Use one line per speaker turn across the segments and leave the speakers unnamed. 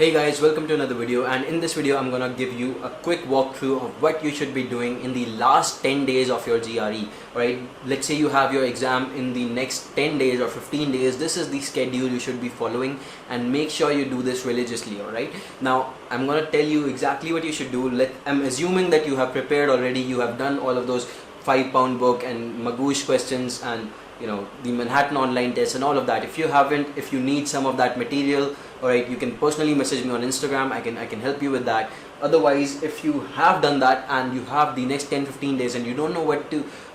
Hey guys, welcome to another video, and in this video I'm gonna give you a quick walkthrough of what you should be doing in the last 10 days of your GRE. Alright, let's say you have your exam in the next 10 days or 15 days. This is the schedule you should be following, and make sure you do this religiously. Alright, now I'm gonna tell you exactly what you should do. I'm assuming that you have prepared already, you have done all of those 5-pound book and Magoosh questions and the Manhattan online test and all of that. If you haven't, if you need some of that material, alright, you can personally message me on Instagram. I can help you with that. Otherwise, if you have done that and you have the next 10-15 days and you don't know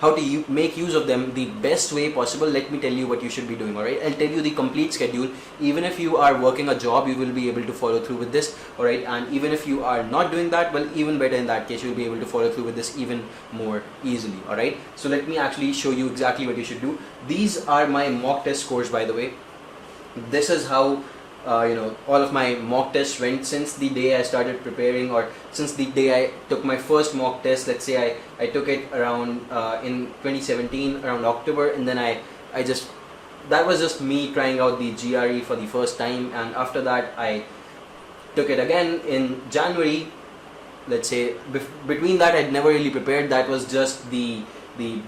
how to make use of them the best way possible, let me tell you what you should be doing. Alright, I'll tell you the complete schedule. Even if you are working a job, you will be able to follow through with this. Alright, and even if you are not doing that, well, even better in that case, you'll be able to follow through with this even more easily. Alright, so let me actually show you exactly what you should do. These are my mock test scores, by the way. This is how all of my mock tests went since the day I started preparing, or since the day I took my first mock test. Let's say I took it around in 2017, around October, and then that was just me trying out the GRE for the first time, and after that I took it again in January. Let's say between that I'd never really prepared. That was just the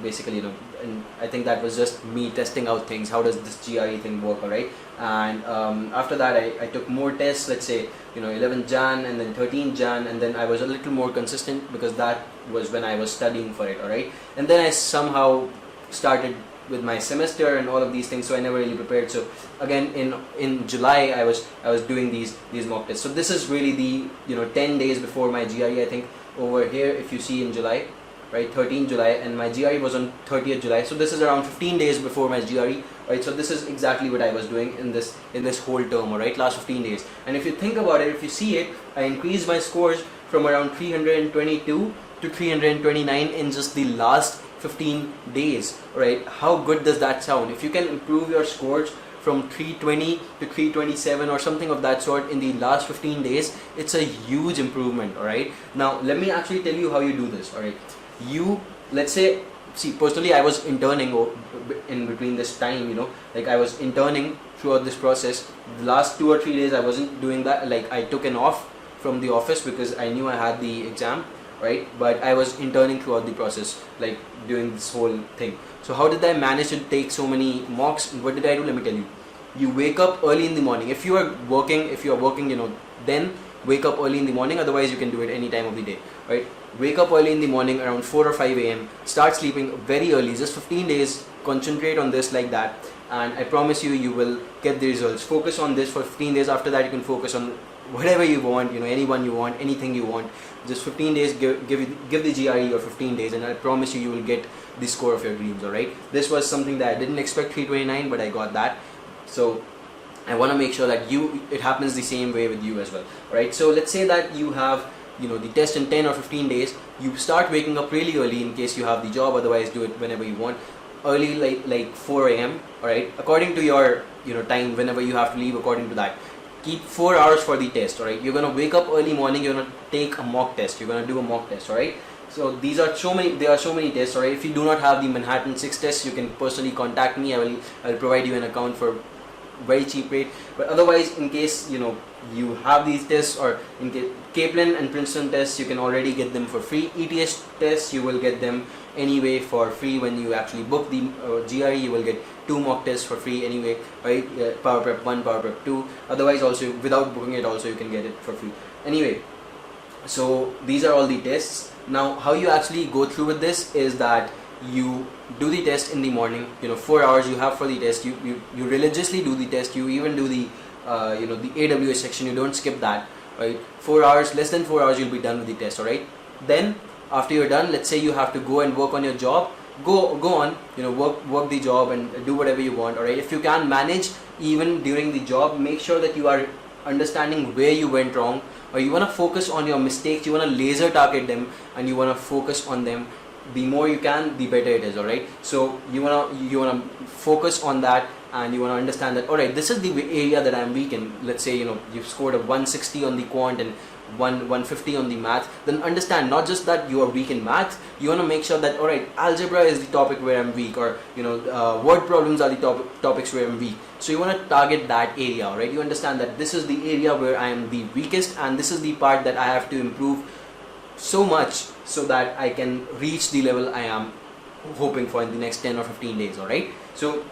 basically, and I think that was just me testing out things. How does this GRE thing work? Alright, and after that I took more tests. Let's say 11th Jan and then 13th Jan, and then I was a little more consistent because that was when I was studying for it. Alright, and then I somehow started with my semester and all of these things, so I never really prepared. So again in July I was doing these mock tests. So this is really the 10 days before my GRE. I think over here, if you see in July, right, 13th July, and my GRE was on 30th July. So this is around 15 days before my GRE, right? So this is exactly what I was doing in this whole term, alright, last 15 days. And if you think about it, if you see it, I increased my scores from around 322 to 329 in just the last 15 days, right? How good does that sound? If you can improve your scores from 320 to 327 or something of that sort in the last 15 days, it's a huge improvement. Alright, now let me actually tell you how you do this. Alright, let's say, see, personally I was interning in between this time, like I was interning throughout this process. The last 2 or 3 days I wasn't doing that. Like I took an off from the office because I knew I had the exam, right? But I was interning throughout the process, like doing this whole thing. So how did I manage to take so many mocks? What did I do? Let me tell you. You wake up early in the morning. If you are working, then wake up early in the morning. Otherwise you can do it any time of the day, right? Wake up early in the morning around 4 or 5 a.m. Start sleeping very early. Just 15 days. Concentrate on this like that, and I promise you will get the results. Focus on this for 15 days. After that you can focus on whatever you want, anyone you want, anything you want. Just 15 days, give the GRE your 15 days, and I promise you will get the score of your dreams. Alright, this was something that I didn't expect 329, but I got that. So I want to make sure that it happens the same way with you as well. Alright, so let's say that you have the test in 10 or 15 days. You start waking up really early in case you have the job. Otherwise do it whenever you want. Early, like 4 a.m. Alright, according to your time, whenever you have to leave, according to that. Keep 4 hours for the test. Alright, you're gonna wake up early morning. You're gonna take a mock test. You're gonna do a mock test. Alright, so there are so many tests. Alright, if you do not have the Manhattan 6 tests, you can personally contact me. I'll provide you an account for very cheap rate. But otherwise, in case you have these tests, or in case Kaplan and Princeton tests, you can already get them for free. ETS tests, you will get them anyway for free. When you actually book the GRE, you will get 2 mock tests for free anyway, right? Power Prep 1, Power Prep 2. Otherwise also, without booking it also, you can get it for free anyway. So these are all the tests. Now how you actually go through with this is that you do the test in the morning. 4 hours you have for the test. You religiously do the test. You even do the the AWS section. You don't skip that, right? 4 hours, less than 4 hours, you'll be done with the test. Alright, then after you're done, let's say you have to go and work on your job. Go on, work the job and do whatever you want. Alright, if you can manage even during the job, make sure that you are understanding where you went wrong, or you want to focus on your mistakes. You want to laser target them, and you want to focus on them. The more you can, the better it is. Alright, so you wanna focus on that, and you want to understand that, alright, this is the area that I'm weak in. Let's say, you've scored a 160 on the quant and 150 on the math, then understand not just that you are weak in math, you want to make sure that, alright, algebra is the topic where I'm weak, or word problems are the topics where I'm weak. So you want to target that area, right? You understand that this is the area where I am the weakest, and this is the part that I have to improve so much so that I can reach the level I am hoping for in the next 10 or 15 days. Alright, so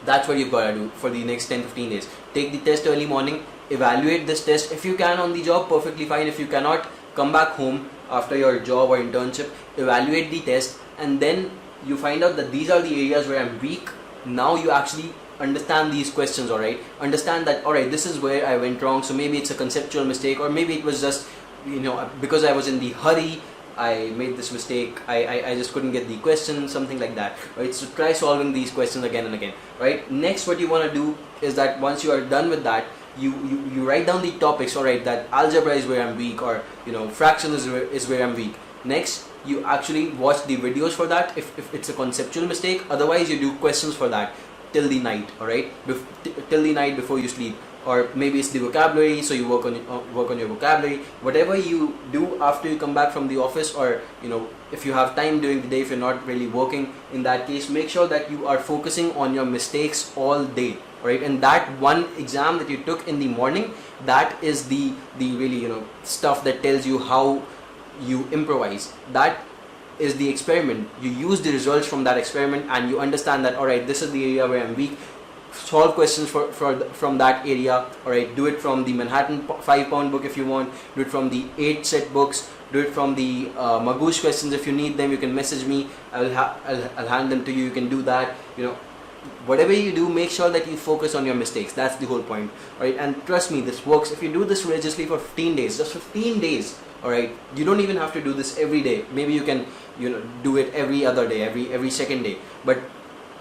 that's what you've got to do for the next 10-15 days. Take the test early morning, evaluate this test. If you can on the job, perfectly fine. If you cannot, come back home after your job or internship, evaluate the test, and then you find out that these are the areas where I'm weak. Now you actually understand these questions, alright? Understand that, alright, this is where I went wrong, so maybe it's a conceptual mistake, or maybe it was just, because I was in the hurry, I made this mistake, I just couldn't get the question, something like that, right? So try solving these questions again and again, right? Next, what you want to do is that once you are done with that, you write down the topics, alright, that algebra is where I'm weak, or fraction is where I'm weak. Next, you actually watch the videos for that if it's a conceptual mistake. Otherwise, you do questions for that till the night, alright, till the night before you sleep. Or maybe it's the vocabulary, so you work on your vocabulary. Whatever you do after you come back from the office, or if you have time during the day, if you're not really working, in that case, make sure that you are focusing on your mistakes all day, right? And that one exam that you took in the morning, that is the really stuff that tells you how you improvise. That is the experiment. You use the results from that experiment, and you understand that, alright, this is the area where I'm weak. Solve questions from that area, alright. Do it from the Manhattan 5-pound book if you want. Do it from the 8-set books. Do it from the Magoosh questions. If you need them, you can message me. I'll hand them to you. You can do that. Whatever you do, make sure that you focus on your mistakes. That's the whole point, alright. And trust me, this works. If you do this religiously for 15 days, just 15 days, alright. You don't even have to do this every day. Maybe you can do it every other day, every second day, but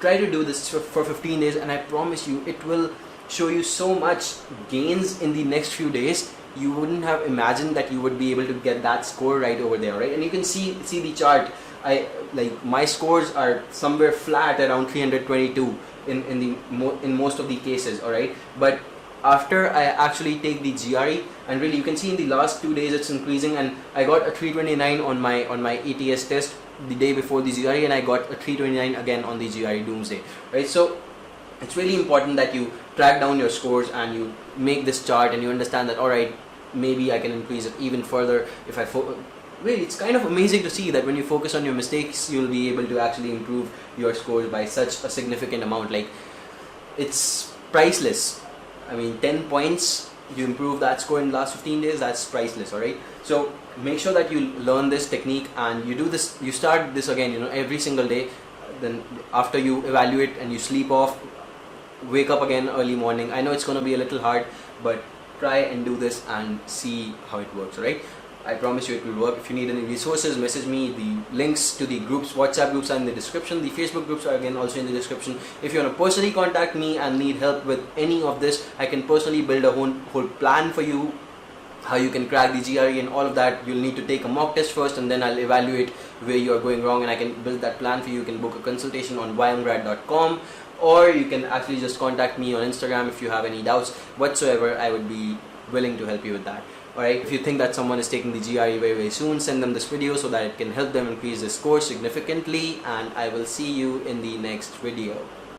try to do this for 15 days, and I promise you it will show you so much gains in the next few days. You wouldn't have imagined that you would be able to get that score right over there, right? And you can see the chart. My scores are somewhere flat around 322 in most of the cases, alright. But after I actually take the GRE, and really you can see in the last 2 days it's increasing, and I got a 329 on my ATS test the day before the GRE, and I got a 329 again on the GRE Doomsday, right? So it's really important that you track down your scores and you make this chart, and you understand that, alright, maybe I can increase it even further if I really, it's kind of amazing to see that when you focus on your mistakes, you'll be able to actually improve your scores by such a significant amount. Like, it's priceless. I mean, 10 points, you improve that score in the last 15 days, that's priceless, alright? So make sure that you learn this technique, and you do this, you start this again, every single day. Then after you evaluate and you sleep off, wake up again early morning. I know it's going to be a little hard, but try and do this and see how it works, alright? I promise you it will work. If you need any resources, message me. The links to the groups, WhatsApp groups, are in the description. The Facebook groups are again also in the description. If you want to personally contact me and need help with any of this, I can personally build a whole plan for you, how you can crack the GRE and all of that. You'll need to take a mock test first, and then I'll evaluate where you are going wrong, and I can build that plan for you. You can book a consultation on YMGrad.com, or you can actually just contact me on Instagram if you have any doubts whatsoever. I would be willing to help you with that. Alright, if you think that someone is taking the GRE very soon, send them this video so that it can help them increase their score significantly, and I will see you in the next video.